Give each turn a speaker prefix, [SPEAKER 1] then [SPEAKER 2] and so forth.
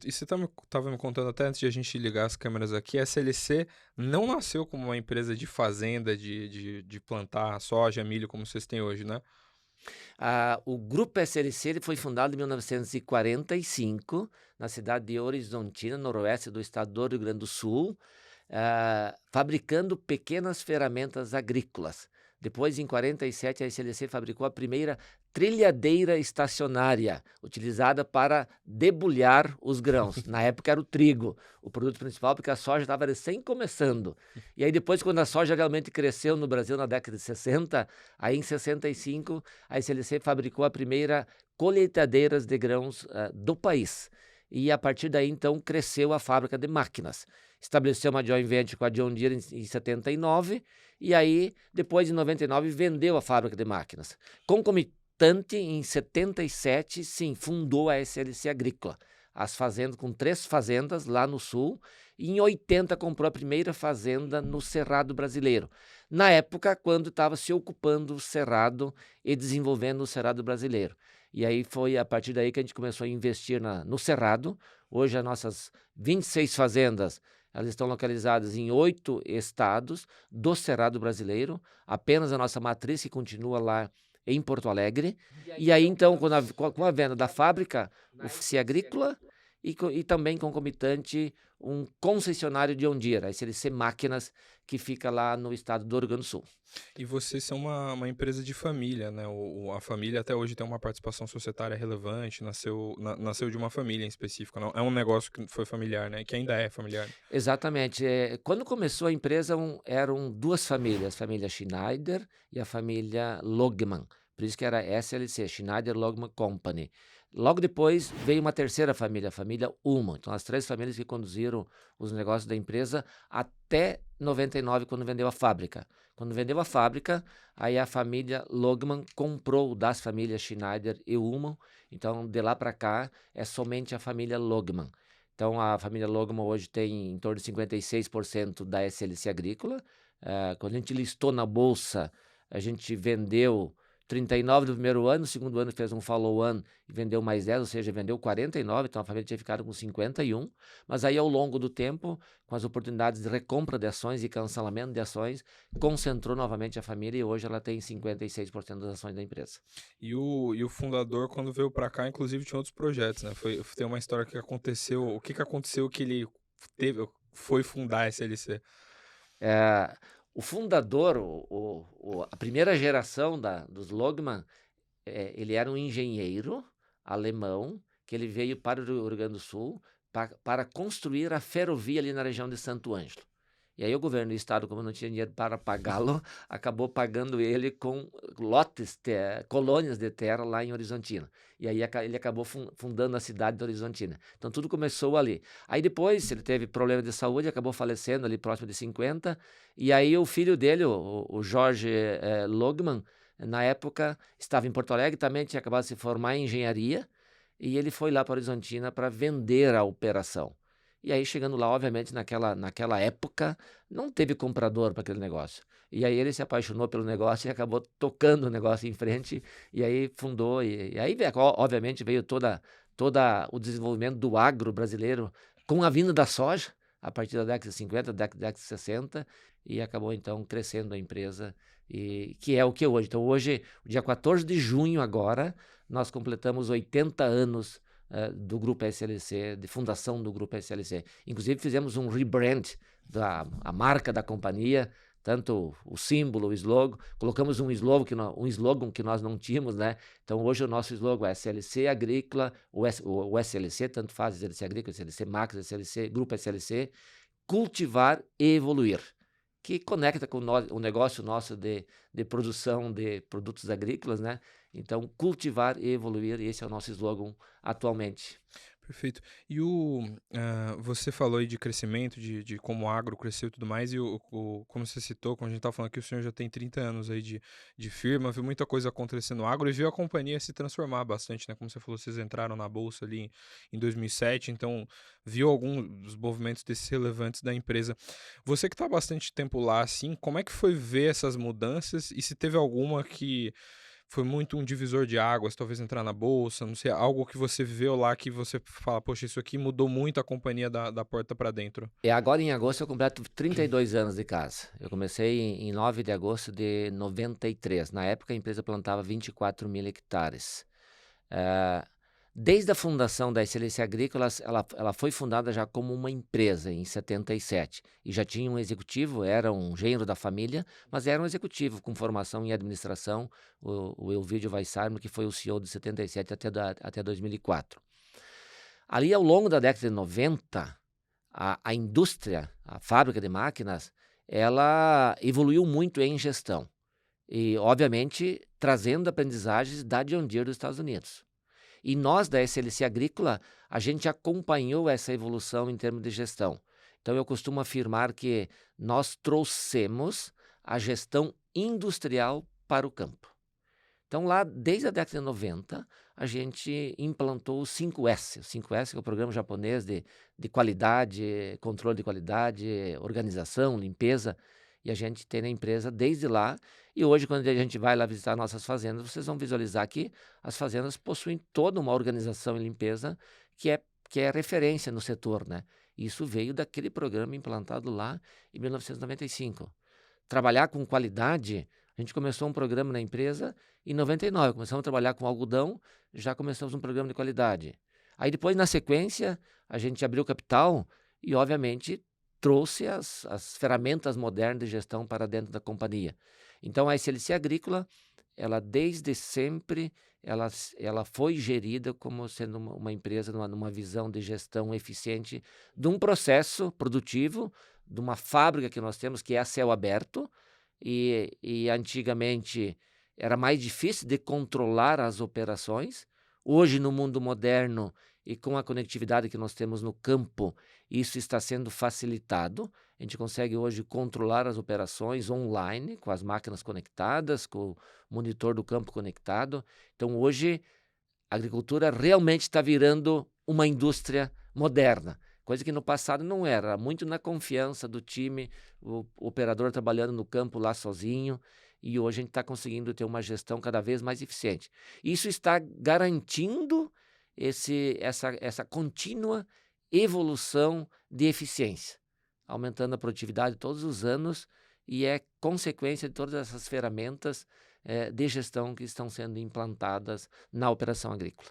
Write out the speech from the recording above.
[SPEAKER 1] E você estava me contando até antes de a gente ligar as câmeras aqui, a SLC não nasceu como uma empresa de fazenda, de plantar soja, milho, como vocês têm hoje, né?
[SPEAKER 2] O Grupo SLC ele foi fundado em 1945, na cidade de Horizontina, noroeste do estado do Rio Grande do Sul, fabricando pequenas ferramentas agrícolas. Depois, em 47, a SLC fabricou a primeira trilhadeira estacionária, utilizada para debulhar os grãos. Na época era o trigo, o produto principal, porque a soja estava recém começando. E aí depois, quando a soja realmente cresceu no Brasil na década de 60, aí em 65, a SLC fabricou a primeira colheitadeiras de grãos do país. E a partir daí, então, cresceu a fábrica de máquinas. Estabeleceu uma joint venture com a John Deere em 79, e aí, depois, em 99, vendeu a fábrica de máquinas. Concomitante, em 77, sim, fundou a SLC Agrícola. As fazendas, com 3 fazendas lá no sul, e em 80 comprou a primeira fazenda no Cerrado brasileiro. Na época, quando estava se ocupando o Cerrado e desenvolvendo o Cerrado brasileiro. E aí foi a partir daí que a gente começou a investir no Cerrado. Hoje as nossas 26 fazendas, elas estão localizadas em 8 estados do Cerrado brasileiro, apenas a nossa matriz que continua lá em Porto Alegre. E aí então, com a venda da fábrica, o FCI Agrícola e também concomitante um concessionário de John Deere, a SLC Máquinas, que fica lá no estado do Rio Grande do Sul.
[SPEAKER 1] E vocês são uma empresa de família, né? A família até hoje tem uma participação societária relevante, nasceu de uma família em específico, não é um negócio que foi familiar, né? Que ainda é familiar.
[SPEAKER 2] Exatamente. Quando começou a empresa, eram 2 famílias, a família Schneider e a família Logman. Por isso que era SLC, Schneider Logman Company. Logo depois veio uma terceira família, a família Ullmann. Então, as 3 famílias que conduziram os negócios da empresa até 99, quando vendeu a fábrica. Quando vendeu a fábrica, aí a família Logman comprou das famílias Schneider e Ullmann. Então, de lá para cá, é somente a família Logman. Então, a família Logman hoje tem em torno de 56% da SLC Agrícola. Quando a gente listou na bolsa, a gente vendeu 39 do primeiro ano, no segundo ano fez um follow-on e vendeu mais 10, ou seja, vendeu 49, então a família tinha ficado com 51. Mas aí, ao longo do tempo, com as oportunidades de recompra de ações e cancelamento de ações, concentrou novamente a família e hoje ela tem 56% das ações da empresa.
[SPEAKER 1] E o fundador, quando veio para cá, inclusive tinha outros projetos, né? Tem uma história que aconteceu. O que que aconteceu que ele foi fundar a SLC?
[SPEAKER 2] Eh, o fundador, a primeira geração dos Logman, ele era um engenheiro alemão que ele veio para o Rio Grande do Sul para construir a ferrovia ali na região de Santo Ângelo. E aí o governo do estado, como não tinha dinheiro para pagá-lo, acabou pagando ele com colônias de terra lá em Horizontina. E aí ele acabou fundando a cidade de Horizontina. Então tudo começou ali. Aí depois ele teve problema de saúde, acabou falecendo ali próximo de 50. E aí o filho dele, o Jorge Logman, na época estava em Porto Alegre, também tinha acabado de se formar em engenharia. E ele foi lá para Horizontina para vender a operação. E aí, chegando lá, obviamente, naquela época, não teve comprador para aquele negócio. E aí ele se apaixonou pelo negócio e acabou tocando o negócio em frente, e aí fundou. E aí, obviamente, veio toda o desenvolvimento do agro brasileiro com a vinda da soja, a partir da década de 50, década de 60, e acabou, então, crescendo a empresa, e que é o que é hoje. Então, hoje, dia 14 de junho, agora, nós completamos 80 anos do Grupo SLC, de fundação do Grupo SLC. Inclusive fizemos um rebrand a marca da companhia, tanto o símbolo, o slogan, colocamos um slogan que nós não tínhamos, né? Então hoje o nosso slogan é SLC Agrícola, o SLC, tanto faz SLC Agrícola, SLC Max, SLC, Grupo SLC, cultivar e evoluir, que conecta com o negócio nosso de produção de produtos agrícolas, né? Então, cultivar e evoluir, esse é o nosso slogan atualmente.
[SPEAKER 1] Perfeito. Você falou aí de crescimento, de como o agro cresceu e tudo mais, e como você citou, quando a gente estava falando que o senhor já tem 30 anos aí de firma, viu muita coisa acontecendo no agro e viu a companhia se transformar bastante, né? Como você falou, vocês entraram na bolsa ali em 2007, então viu alguns dos movimentos desses relevantes da empresa. Você que está há bastante tempo lá, assim, como é que foi ver essas mudanças e se teve alguma que foi muito um divisor de águas, talvez entrar na bolsa, não sei, algo que você viveu lá que você fala: "Poxa, isso aqui mudou muito a companhia da porta para dentro"?
[SPEAKER 2] Agora em agosto eu completo 32 anos de casa. Eu comecei em 9 de agosto de 93. Na época a empresa plantava 24.000 hectares. Eh, Desde a fundação da Excelência Agrícola, ela foi fundada já como uma empresa em 77 e já tinha um executivo, era um genro da família, mas era um executivo com formação em administração, o Elvídio Weissarmer, que foi o CEO de 77 até 2004. Ali ao longo da década de 90, a indústria, a fábrica de máquinas, ela evoluiu muito em gestão e, obviamente, trazendo aprendizagens da John Deere dos Estados Unidos. E nós da SLC Agrícola, a gente acompanhou essa evolução em termos de gestão. Então eu costumo afirmar que nós trouxemos a gestão industrial para o campo. Então lá, desde a década de 90, a gente implantou o 5S. O 5S que é o programa japonês de qualidade, controle de qualidade, organização, limpeza. E a gente tem na empresa desde lá. E hoje, quando a gente vai lá visitar nossas fazendas, vocês vão visualizar que as fazendas possuem toda uma organização e limpeza que é referência no setor, né? Isso veio daquele programa implantado lá em 1995. Trabalhar com qualidade, a gente começou um programa na empresa em 99. Começamos a trabalhar com algodão, já começamos um programa de qualidade. Aí depois, na sequência, a gente abriu capital e, obviamente, trouxe as ferramentas modernas de gestão para dentro da companhia. Então, a SLC Agrícola, ela desde sempre, ela foi gerida como sendo uma empresa numa visão de gestão eficiente de um processo produtivo, de uma fábrica que nós temos, que é a céu aberto, e antigamente era mais difícil de controlar as operações. Hoje, no mundo moderno e com a conectividade que nós temos no campo, isso está sendo facilitado. A gente consegue hoje controlar as operações online, com as máquinas conectadas, com o monitor do campo conectado. Então, hoje, a agricultura realmente está virando uma indústria moderna, coisa que no passado não era, muito na confiança do time, o operador trabalhando no campo lá sozinho, e hoje a gente está conseguindo ter uma gestão cada vez mais eficiente. Isso está garantindo essa contínua evolução de eficiência, aumentando a produtividade todos os anos, e é consequência de todas essas ferramentas de gestão que estão sendo implantadas na operação agrícola.